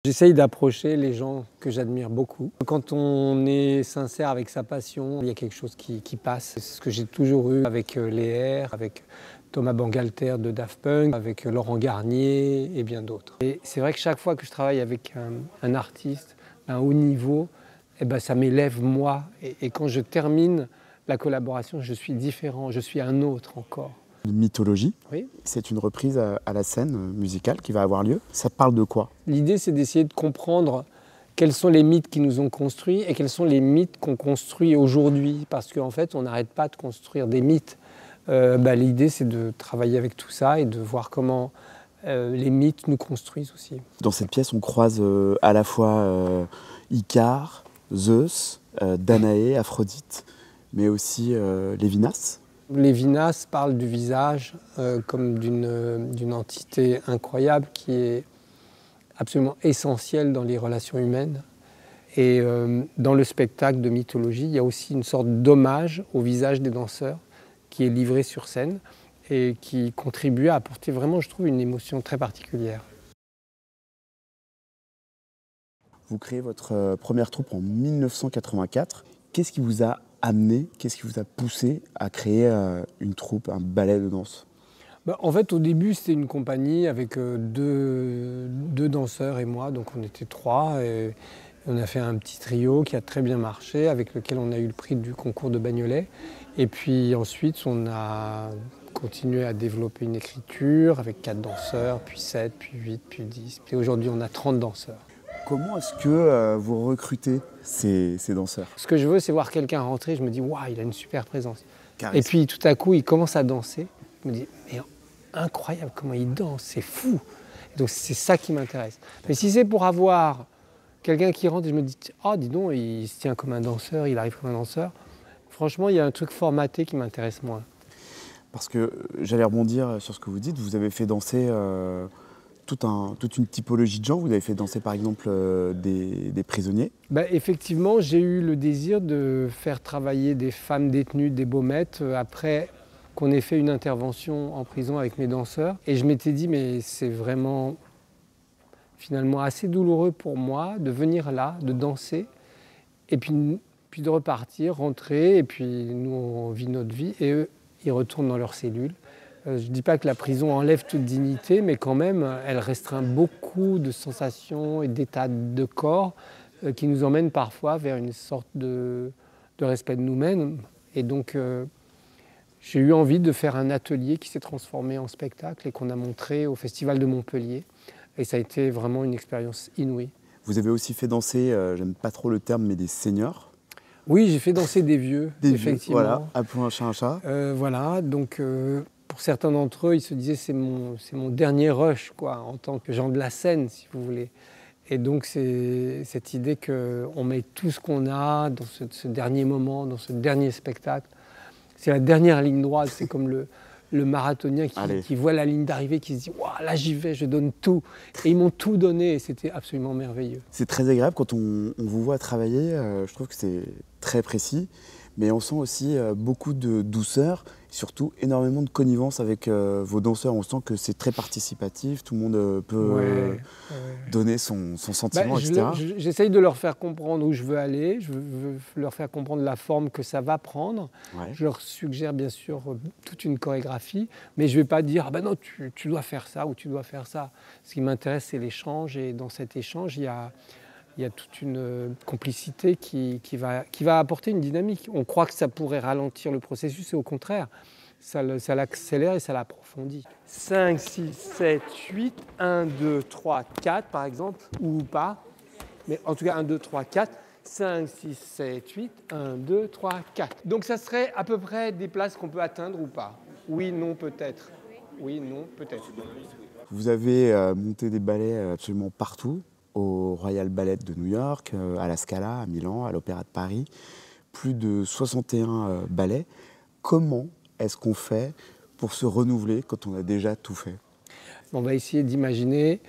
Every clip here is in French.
J'essaye d'approcher les gens que j'admire beaucoup. Quand on est sincère avec sa passion, il y a quelque chose qui passe. C'est ce que j'ai toujours eu avec les R, avec Thomas Bangalter de Daft Punk, avec Laurent Garnier et bien d'autres. Et c'est vrai que chaque fois que je travaille avec un artiste à un haut niveau, eh ben, ça m'élève moi. Et quand je termine la collaboration, je suis différent, je suis un autre encore. Mythologie, Oui. c'est une reprise à la scène musicale qui va avoir lieu. Ça parle de quoi? L'idée, c'est d'essayer de comprendre quels sont les mythes qui nous ont construits et quels sont les mythes qu'on construit aujourd'hui. Parce qu'en fait, on n'arrête pas de construire des mythes. L'idée, c'est de travailler avec tout ça et de voir comment les mythes nous construisent aussi. Dans cette pièce, on croise à la fois Icare, Zeus, Danaé, Aphrodite, mais aussi Lévinas. Lévinas parle du visage comme d'une entité incroyable qui est absolument essentielle dans les relations humaines. Et dans le spectacle de mythologie, il y a aussi une sorte d'hommage au visage des danseurs qui est livré sur scène et qui contribue à apporter vraiment, je trouve, une émotion très particulière. Vous créez votre première troupe en 1984. Qu'est-ce qui vous a amené, qu'est-ce qui vous a poussé à créer une troupe, un ballet de danse? En fait, au début, c'était une compagnie avec deux danseurs et moi, donc on était trois. Et on a fait un petit trio qui a très bien marché, avec lequel on a eu le prix du concours de Bagnolet. Et puis ensuite, on a continué à développer une écriture avec 4 danseurs, puis 7, puis 8, puis 10. Et aujourd'hui, on a 30 danseurs. Comment est-ce que vous recrutez ces danseurs? Ce que je veux, c'est voir quelqu'un rentrer, je me dis, waouh, il a une super présence. Charisme. Et puis tout à coup, il commence à danser. Je me dis, mais incroyable comment il danse, c'est fou. Et donc c'est ça qui m'intéresse. Mais si c'est pour avoir quelqu'un qui rentre et je me dis, oh dis donc, il se tient comme un danseur, il arrive comme un danseur, franchement, il y a un truc formaté qui m'intéresse moins. Parce que j'allais rebondir sur ce que vous dites, vous avez fait danser toute une typologie de gens. Vous avez fait danser par exemple des prisonniers. Effectivement, j'ai eu le désir de faire travailler des femmes détenues, des baumettes, après qu'on ait fait une intervention en prison avec mes danseurs. Et je m'étais dit, mais c'est vraiment finalement assez douloureux pour moi de venir là, de danser, et puis de repartir, rentrer, et puis nous on vit notre vie, et eux ils retournent dans leurs cellules. Je ne dis pas que la prison enlève toute dignité, mais quand même elle restreint beaucoup de sensations et d'états de corps qui nous emmènent parfois vers une sorte de respect de nous-mêmes. Et donc j'ai eu envie de faire un atelier qui s'est transformé en spectacle et qu'on a montré au Festival de Montpellier. Et ça a été vraiment une expérience inouïe. Vous avez aussi fait danser, j'aime pas trop le terme, mais des seniors. Oui, j'ai fait danser des vieux, effectivement. Voilà, appelons un chat un chat. Voilà, donc pour certains d'entre eux, ils se disaient c'est mon dernier rush, quoi, en tant que gens de la scène, si vous voulez. Et donc c'est cette idée qu'on met tout ce qu'on a dans ce dernier moment, dans ce dernier spectacle. C'est la dernière ligne droite, c'est comme le marathonien qui voit la ligne d'arrivée, qui se dit « là j'y vais, je donne tout ». Et ils m'ont tout donné et c'était absolument merveilleux. C'est très agréable quand on vous voit travailler, je trouve que c'est très précis, mais on sent aussi beaucoup de douceur, surtout énormément de connivence avec vos danseurs. On sent que c'est très participatif, tout le monde peut donner son sentiment, etc. J'essaye de leur faire comprendre où je veux aller, je veux leur faire comprendre la forme que ça va prendre. Ouais. Je leur suggère bien sûr toute une chorégraphie, mais je ne vais pas dire ah ben non, tu dois faire ça ou tu dois faire ça. Ce qui m'intéresse, c'est l'échange, et dans cet échange, il y a toute une complicité qui va apporter une dynamique. On croit que ça pourrait ralentir le processus, et au contraire, ça l'accélère et ça l'approfondit. 5, 6, 7, 8, 1, 2, 3, 4 par exemple, ou pas. Mais en tout cas 1, 2, 3, 4, 5, 6, 7, 8, 1, 2, 3, 4. Donc ça serait à peu près des places qu'on peut atteindre ou pas. Oui, non, peut-être. Oui, non, peut-être. Vous avez monté des ballets absolument partout. Au Royal Ballet de New York, à la Scala, à Milan, à l'Opéra de Paris. Plus de 61 ballets. Comment est-ce qu'on fait pour se renouveler quand on a déjà tout fait? On va essayer d'imaginer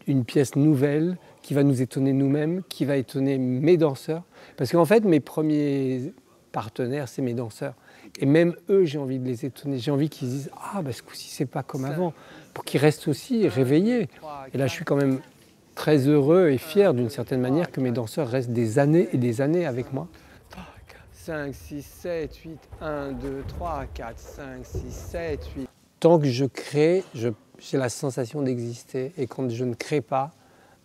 une pièce nouvelle qui va nous étonner nous-mêmes, qui va étonner mes danseurs. Parce qu'en fait, mes premiers partenaires, c'est mes danseurs. Et même eux, j'ai envie de les étonner. J'ai envie qu'ils disent « Ah, ce coup-ci, c'est pas comme avant ». Pour qu'ils restent aussi réveillés. Et là, je suis quand même très heureux et fier d'une certaine manière que mes danseurs restent des années et des années avec moi. 3, 4, 5, 6, 7, 8, 1, 2, 3, 4, 5, 6, 7, 8. Tant que je crée, j'ai la sensation d'exister. Et quand je ne crée pas,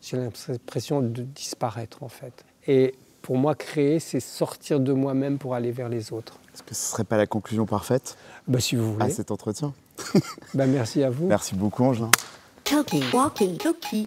j'ai l'impression de disparaître en fait. Et pour moi, créer, c'est sortir de moi-même pour aller vers les autres. Est-ce que ce ne serait pas la conclusion parfaite Si vous voulez. à cet entretien? Merci à vous. Merci beaucoup, Angelin. Talkie, walkie, talkie.